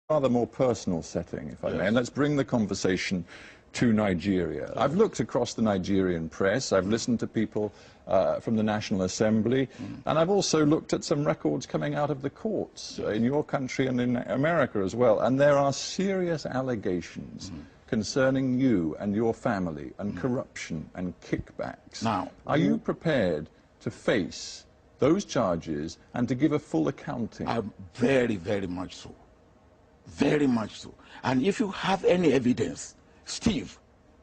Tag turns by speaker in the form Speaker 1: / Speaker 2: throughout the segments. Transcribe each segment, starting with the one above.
Speaker 1: rather more personal setting, if I may, and let's bring the conversation to Nigeria. I've looked across the Nigerian press, I've listened to people from the National Assembly, and I've also looked at some records coming out of the courts in your country and in America as well, and there are serious allegations concerning you and your family and corruption and kickbacks.
Speaker 2: Now,
Speaker 1: are you prepared to face those charges and to give a full accounting?
Speaker 2: Very, very much so. Very much so. And if you have any evidence, Steve,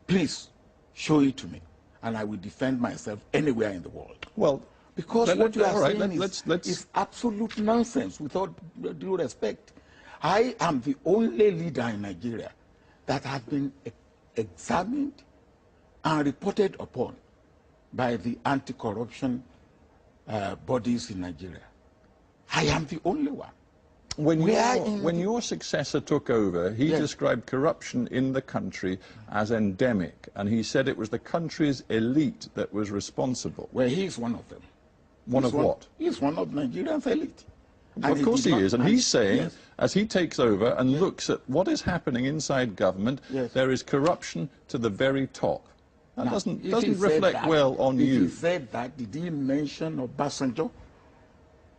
Speaker 2: please show it to me, and I will defend myself anywhere in the world.
Speaker 1: Well,
Speaker 2: because what you are saying
Speaker 1: is
Speaker 2: absolute nonsense, without due respect. I am the only leader in Nigeria that has been examined and reported upon by the anti-corruption bodies in Nigeria. I am the only one.
Speaker 1: When your successor took over, he
Speaker 2: Yes.
Speaker 1: described corruption in the country as endemic, and he said it was the country's elite that was responsible.
Speaker 2: Well, he is one of them.
Speaker 1: One of what?
Speaker 2: He's one of Nigeria's elite.
Speaker 1: Of course he is, and he's saying,
Speaker 2: yes,
Speaker 1: as he takes over and looks at what is happening inside government,
Speaker 2: yes,
Speaker 1: there is corruption to the very top. That
Speaker 2: now,
Speaker 1: doesn't
Speaker 2: if he
Speaker 1: reflect
Speaker 2: said that,
Speaker 1: well on
Speaker 2: if
Speaker 1: you.
Speaker 2: he said that, did he mention Obasanjo?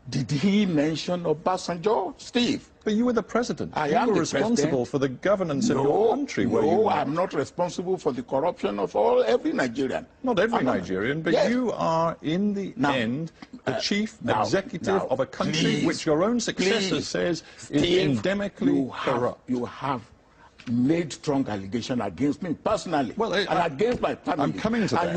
Speaker 2: Did he mention Obasanjo, Steve?
Speaker 1: But you were the president.
Speaker 2: I
Speaker 1: you
Speaker 2: am
Speaker 1: were
Speaker 2: the
Speaker 1: responsible
Speaker 2: president.
Speaker 1: for the governance of your country.
Speaker 2: No, I'm not responsible for the corruption of every Nigerian.
Speaker 1: Not every Nigerian, but
Speaker 2: yes,
Speaker 1: you are, in the end, the chief executive of a country which your own successor says is endemically corrupt.
Speaker 2: You have made strong allegation against me personally,
Speaker 1: well,
Speaker 2: and against my family.
Speaker 1: I'm coming to that.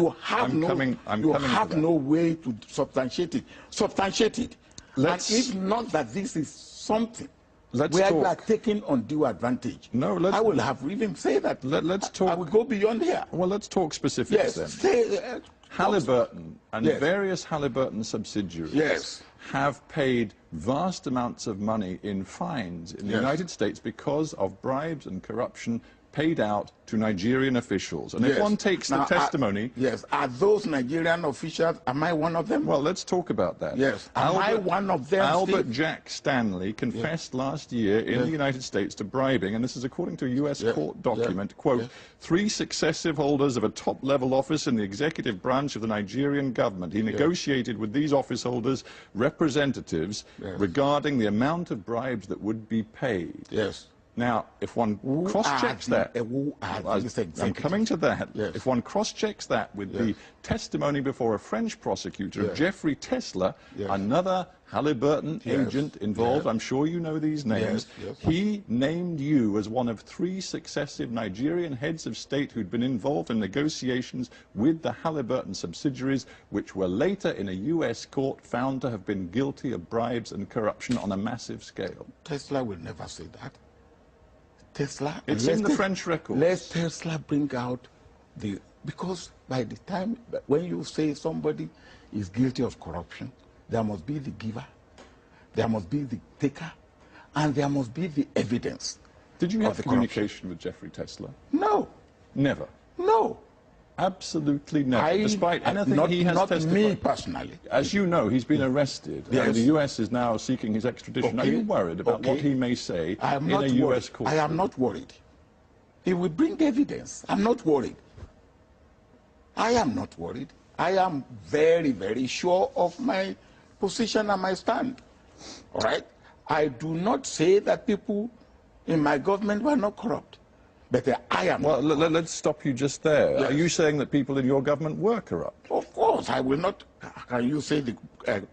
Speaker 2: And you have no way to substantiate it. Substantiate it. And if not that this is something where you are taking undue advantage, I will have even said that.
Speaker 1: Let's talk.
Speaker 2: I will go beyond here.
Speaker 1: Well, let's talk specifics then. Halliburton and various Halliburton subsidiaries have paid vast amounts of money in fines in the United States because of bribes and corruption paid out to Nigerian officials. And if one takes the testimony...
Speaker 2: Are those Nigerian officials, am I one of them?
Speaker 1: Well, let's talk about that.
Speaker 2: Yes. Am I one of them,
Speaker 1: Albert
Speaker 2: Steve?
Speaker 1: Jack Stanley confessed last year in the United States to bribing, and this is according to a U.S. court document, quote, 3 successive holders of a top-level office in the executive branch of the Nigerian government. He negotiated with these office holders representatives regarding the amount of bribes that would be paid.
Speaker 2: Yes.
Speaker 1: Now, if one cross-checks that, I'm coming to that, if one cross-checks that with the testimony before a French prosecutor of Jeffrey Tesla, another Halliburton agent involved, I'm sure you know these names, he named you as one of 3 successive Nigerian heads of state who'd been involved in negotiations with the Halliburton subsidiaries, which were later in a U.S. court found to have been guilty of bribes and corruption on a massive scale.
Speaker 2: Tesla will never say that. Tesla,
Speaker 1: it's in the French records.
Speaker 2: Let Tesla bring out because by the time when you say somebody is guilty of corruption, there must be the giver, there must be the taker, and there must be the evidence.
Speaker 1: Did you have communication with Jeffrey Tesla?
Speaker 2: No.
Speaker 1: Never?
Speaker 2: No.
Speaker 1: Absolutely never, despite anything he has testified.
Speaker 2: Not me personally.
Speaker 1: As you know, he's been arrested. The U.S. is now seeking his extradition. Are you worried about what he may say in a U.S. court?
Speaker 2: I am not worried. He will bring evidence. I'm not worried. I am not worried. I am very, very sure of my position and my stand. All right? I do not say that people in my government were not corrupt. But I am.
Speaker 1: Well, let's stop you just there. Are you saying that people in your government were corrupt?
Speaker 2: Of course, I will not. Can you say the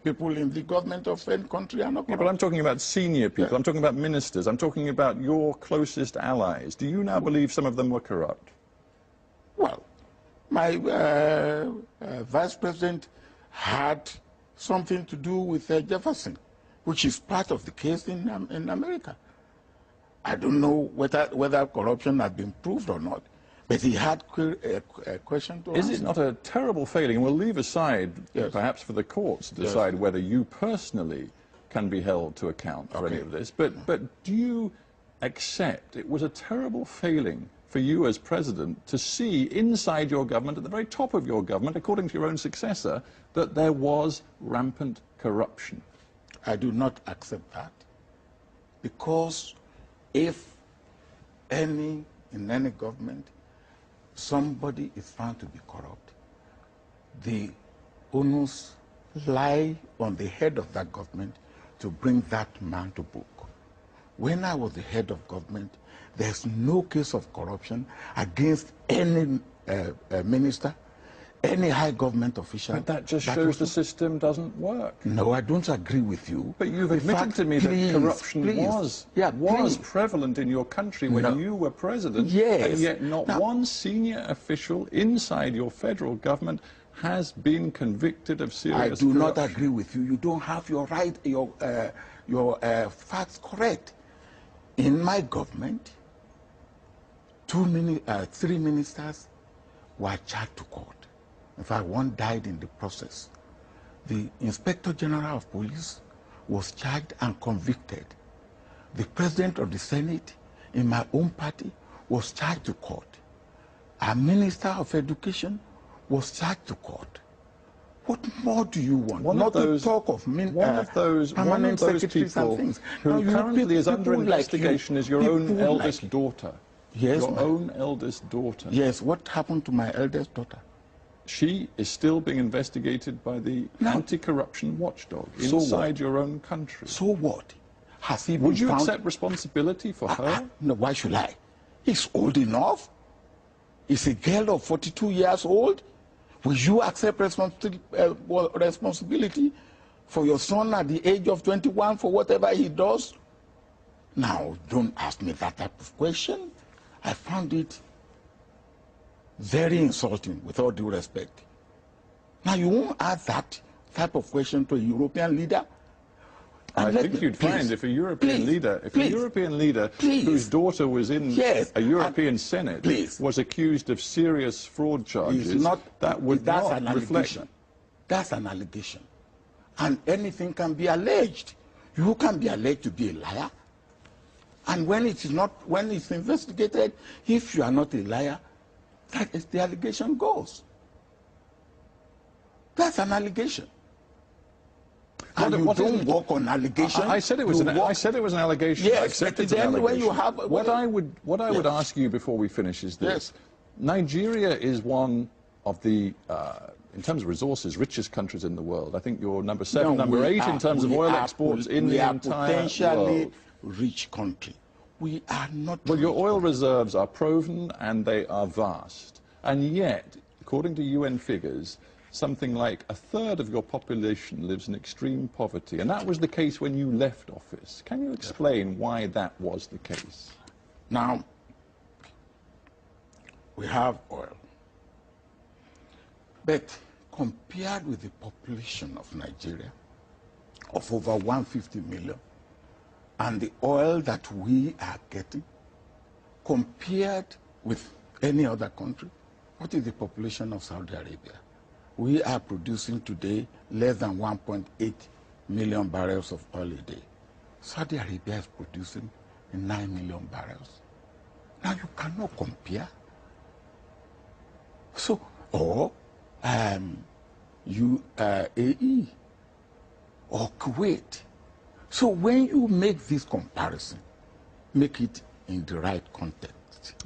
Speaker 2: people in the government of any country are not corrupt?
Speaker 1: But I'm talking about senior people. I'm talking about ministers. I'm talking about your closest allies. Do you now believe some of them were corrupt?
Speaker 2: Well, my vice president had something to do with Jefferson, which is part of the case in America. I don't know whether corruption has been proved or not, but he had a question to answer.
Speaker 1: Is it not a terrible failing? And we'll leave aside, perhaps for the courts to decide whether you personally can be held to account for any of this, but do you accept it was a terrible failing for you as president to see inside your government, at the very top of your government, according to your own successor, that there was rampant corruption?
Speaker 2: I do not accept that, because if in any government, somebody is found to be corrupt, the onus lie on the head of that government to bring that man to book. When I was the head of government, there's no case of corruption against any minister, any high government official.
Speaker 1: But that just shows the system doesn't work.
Speaker 2: No, I don't agree with you.
Speaker 1: But you've admitted to me that corruption was prevalent in your country when you were president, and yet not one senior official inside your federal government has been convicted of serious corruption.
Speaker 2: I do not agree with you. You don't have your facts correct. In my government, 3 ministers were charged to court. In fact, one died in the process. The Inspector General of Police was charged and convicted. The President of the Senate in my own party was charged to court. A Minister of Education was charged to court. What more do you want? Not to talk of permanent secretaries and things.
Speaker 1: Who currently is under investigation is your own eldest daughter.
Speaker 2: Yes,
Speaker 1: your own eldest daughter.
Speaker 2: Yes, what happened to my eldest daughter?
Speaker 1: She is still being investigated by the anti-corruption watchdog inside your own country.
Speaker 2: So what? Has he been
Speaker 1: Would you accept responsibility for her?
Speaker 2: No, why should I? He's old enough. He's a girl of 42 years old. Will you accept responsibility for your son at the age of 21 for whatever he does? Now, don't ask me that type of question. I found it very insulting, with all due respect. Now, you won't ask that type of question to a European leader?
Speaker 1: I think you'd find if a European leader, whose daughter was in a European Senate was accused of serious fraud charges, that would not reflect.
Speaker 2: That's an allegation. And anything can be alleged. You can be alleged to be a liar. And when it's investigated, if you are not a liar, that is the allegation goes. That's an allegation. And you don't work on allegation.
Speaker 1: I said it was an allegation.
Speaker 2: Yes,
Speaker 1: I accepted
Speaker 2: then
Speaker 1: an
Speaker 2: when you
Speaker 1: allegation.
Speaker 2: have
Speaker 1: What I would ask you before we finish is this: Nigeria is one of the, in terms of resources, richest countries in the world. I think you're number 7, number 8 in terms of oil exports in the entire world.
Speaker 2: We are potentially rich country. We are not.
Speaker 1: Well, your oil reserves are proven and they are vast, and yet, according to UN figures, something like 1/3 of your population lives in extreme poverty, and that was the case when you left office. Can you explain why that was the case?
Speaker 2: Now, we have oil, but compared with the population of Nigeria, of over 150 million, and the oil that we are getting, compared with any other country, what is the population of Saudi Arabia? We are producing today less than 1.8 million barrels of oil a day. Saudi Arabia is producing 9 million barrels. Now you cannot compare. So, or UAE or Kuwait. So when you make this comparison, make it in the right context.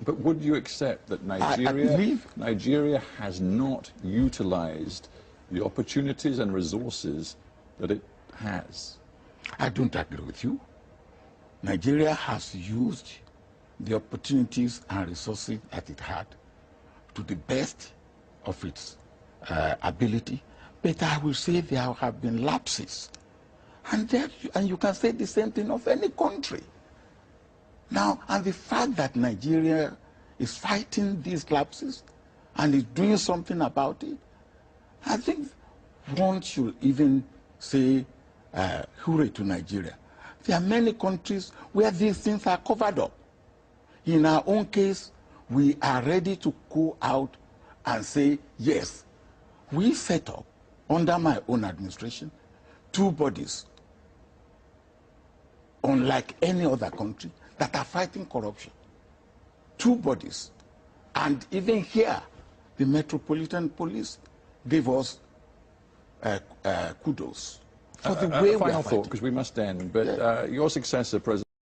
Speaker 1: But would you accept that Nigeria has not utilized the opportunities and resources that it has?
Speaker 2: I don't agree with you. Nigeria has used the opportunities and resources that it had to the best of its ability. But I will say there have been lapses. And you can say the same thing of any country. Now, and the fact that Nigeria is fighting these lapses and is doing something about it, I think one should even say hooray to Nigeria. There are many countries where these things are covered up. In our own case, we are ready to go out and say, yes, we set up, under my own administration, 2 bodies, unlike any other country, that are fighting corruption. 2 bodies. And even here, the Metropolitan Police gave us kudos for the way we are fighting.
Speaker 1: Final thought, because we must end, but your successor, President